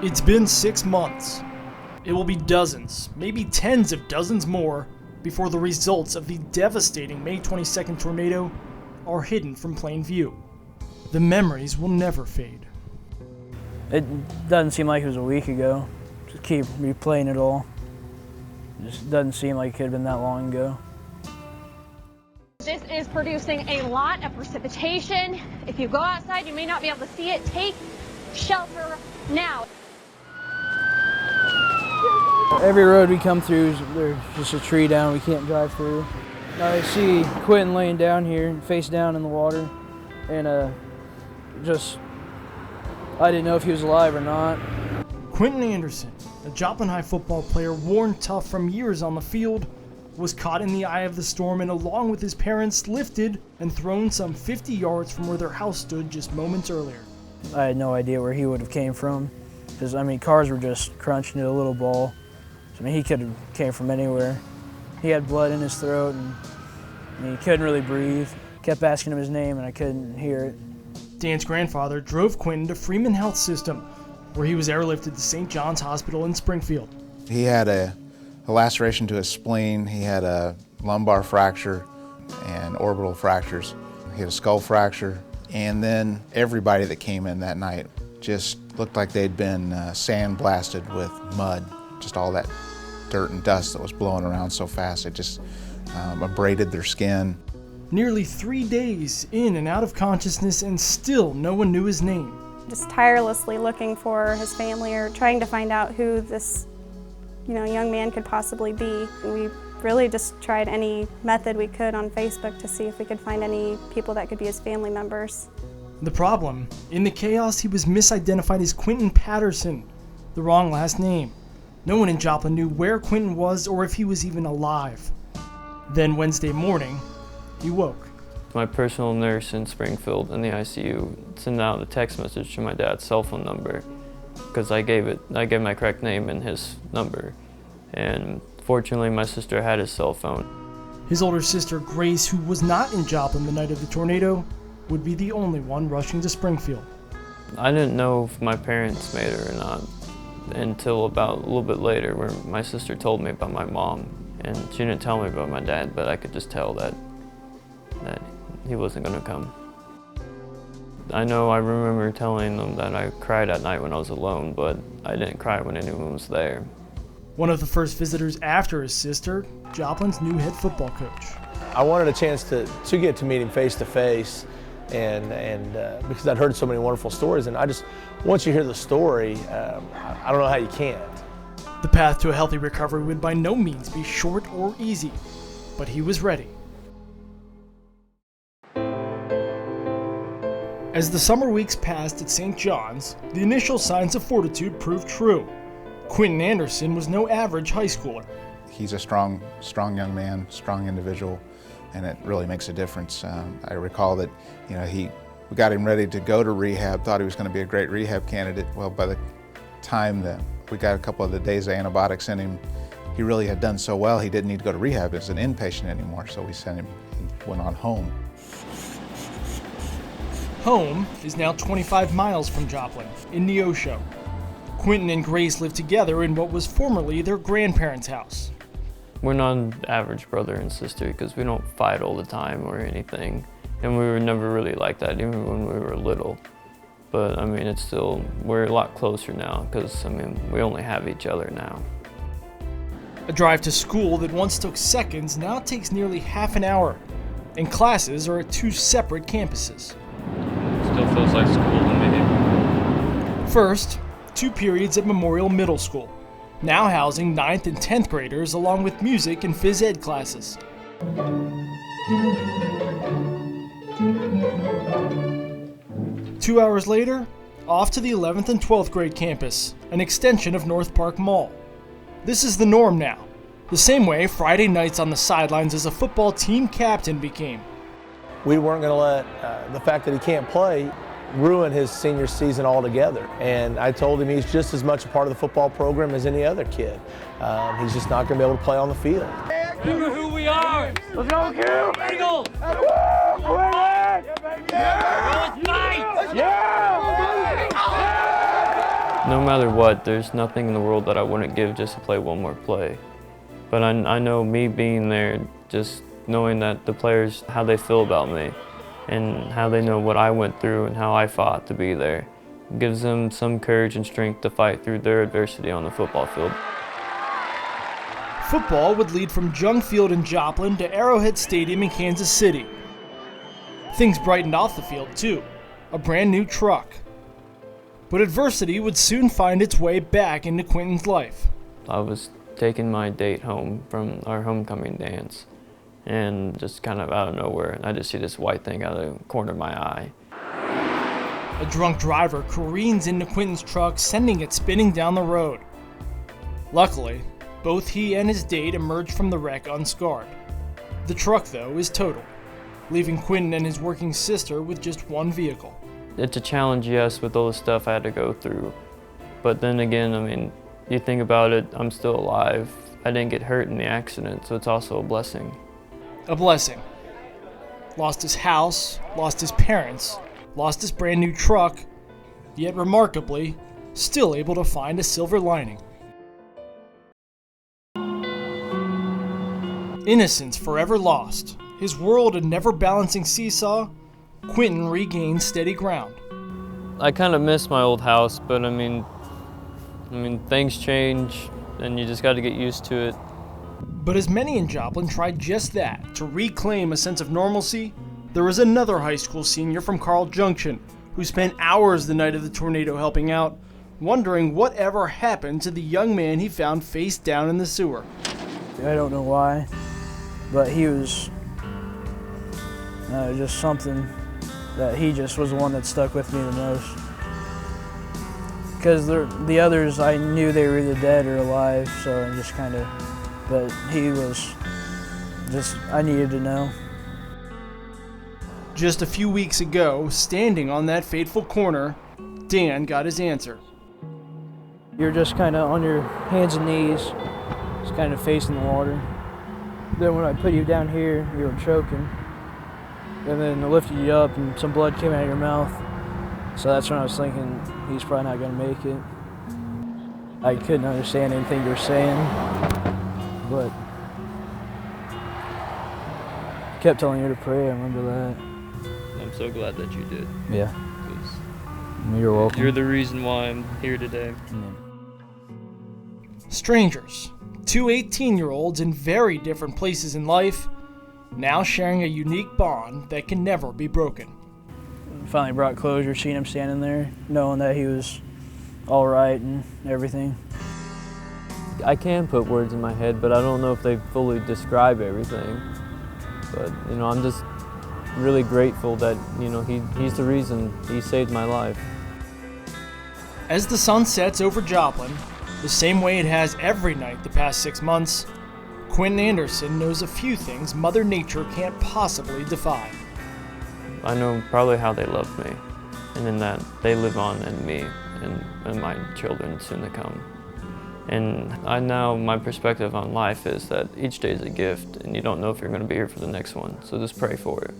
It's been 6 months. It will be dozens, maybe tens of dozens more, before the results of the devastating May 22nd tornado are hidden from plain view. The memories will never fade. It doesn't seem like it was a week ago. Just keep replaying it all. It just doesn't seem like it could have been that long ago. This is producing a lot of precipitation. If you go outside, you may not be able to see it. Take shelter now. Every road we come through, there's just a tree down we can't drive through. I see Quinton laying down here, face down in the water, and I didn't know if he was alive or not. Quinton Anderson, a Joplin High football player worn tough from years on the field, was caught in the eye of the storm and, along with his parents, lifted and thrown some 50 yards from where their house stood just moments earlier. I had no idea where he would have came from, because cars were just crunching to a little ball. So, he could have came from anywhere. He had blood in his throat, and he couldn't really breathe. Kept asking him his name, and I couldn't hear it. Dan's grandfather drove Quinton to Freeman Health System, where he was airlifted to St. John's Hospital in Springfield. He had a laceration to his spleen. He had a lumbar fracture and orbital fractures. He had a skull fracture. And then everybody that came in that night just looked like they'd been sandblasted with mud. Just all that dirt and dust that was blowing around so fast, it just abraded their skin. Nearly 3 days in and out of consciousness, and still no one knew his name. Just tirelessly looking for his family or trying to find out who this young man could possibly be. We really just tried any method we could on Facebook to see if we could find any people that could be his family members. The problem, in the chaos, he was misidentified as Quinton Patterson, the wrong last name. No one in Joplin knew where Quinton was or if he was even alive. Then Wednesday morning, he woke. My personal nurse in Springfield in the ICU sent out a text message to my dad's cell phone number because I gave my correct name and his number. And fortunately, my sister had his cell phone. His older sister, Grace, who was not in Joplin the night of the tornado, would be the only one rushing to Springfield. I didn't know if my parents made it or not until about a little bit later, where my sister told me about my mom, and she didn't tell me about my dad, but I could just tell that he wasn't going to come. I remember telling them that I cried at night when I was alone, but I didn't cry when anyone was there. One of the first visitors after his sister, Joplin's new head football coach. I wanted a chance to get to meet him face to face, and because I'd heard so many wonderful stories, and once you hear the story, I don't know how you can't. The path to a healthy recovery would by no means be short or easy, but he was ready. As the summer weeks passed at St. John's, the initial signs of fortitude proved true. Quinton Anderson was no average high schooler. He's a strong young man, strong individual, and it really makes a difference. I recall that we got him ready to go to rehab, thought he was going to be a great rehab candidate. Well, by the time that we got a couple of the days of antibiotics in him, he really had done so well he didn't need to go to rehab as an inpatient anymore, so we sent him, he went on home. Home is now 25 miles from Joplin, in Neosho. Quinton and Grace lived together in what was formerly their grandparents' house. We're not an average brother and sister because we don't fight all the time or anything. And we were never really like that, even when we were little. But it's still, we're a lot closer now because we only have each other now. A drive to school that once took seconds now takes nearly half an hour, and classes are at 2 separate campuses. Still feels like school to me. First, 2 periods at Memorial Middle School, now housing 9th and 10th graders along with music and phys ed classes. 2 hours later, off to the 11th and 12th grade campus, an extension of North Park Mall. This is the norm now, the same way Friday nights on the sidelines as a football team captain became. We weren't going to let the fact that he can't play ruin his senior season altogether. And I told him he's just as much a part of the football program as any other kid. He's just not going to be able to play on the field. Remember who we are. Let's go, Q! Eagles! Yeah! Let's fight! Yeah! No matter what, there's nothing in the world that I wouldn't give just to play one more play. But I know me being there, just knowing that the players, how they feel about me and how they know what I went through and how I fought to be there, gives them some courage and strength to fight through their adversity on the football field. Football would lead from Jung Field in Joplin to Arrowhead Stadium in Kansas City. Things brightened off the field too, a brand new truck. But adversity would soon find its way back into Quinton's life. I was taking my date home from our homecoming dance, and just kind of out of nowhere, I just see this white thing out of the corner of my eye. A drunk driver careens into Quinton's truck, sending it spinning down the road. Luckily, both he and his date emerged from the wreck unscarred. The truck, though, is totaled, leaving Quinton and his working sister with just one vehicle. It's a challenge, yes, with all the stuff I had to go through. But then again, I mean, you think about it, I'm still alive. I didn't get hurt in the accident, so it's also a blessing. A blessing. Lost his house, lost his parents, lost his brand new truck, yet remarkably, still able to find a silver lining. Innocence forever lost, his world a never-balancing seesaw, Quinton regained steady ground. I kind of miss my old house, but I mean, things change, and you just got to get used to it. But as many in Joplin tried just that, to reclaim a sense of normalcy, there was another high school senior from Carl Junction who spent hours the night of the tornado helping out, wondering whatever happened to the young man he found face down in the sewer. I don't know why, but he was just something that he just was the one that stuck with me the most. Because the others, I knew they were either dead or alive, so I just kind of, but he was just, I needed to know. Just a few weeks ago, standing on that fateful corner, Dan got his answer. You're just kind of on your hands and knees, just kind of facing the water. Then when I put you down here, you were choking. And then I lifted you up and some blood came out of your mouth. So that's when I was thinking, he's probably not gonna make it. I couldn't understand anything you were saying, but I kept telling you to pray, I remember that. I'm so glad that you did. Yeah. You're welcome. You're the reason why I'm here today. Strangers, two 18-year-olds in very different places in life, now sharing a unique bond that can never be broken. Finally brought closure, seeing him standing there, knowing that he was all right and everything. I can put words in my head, but I don't know if they fully describe everything. But, I'm just really grateful that, he's the reason he saved my life. As the sun sets over Joplin, the same way it has every night the past 6 months, Quinton Anderson knows a few things Mother Nature can't possibly defy. I know probably how they love me, and in that they live on in me and my children soon to come. And my perspective on life is that each day is a gift, and you don't know if you're going to be here for the next one, so just pray for it.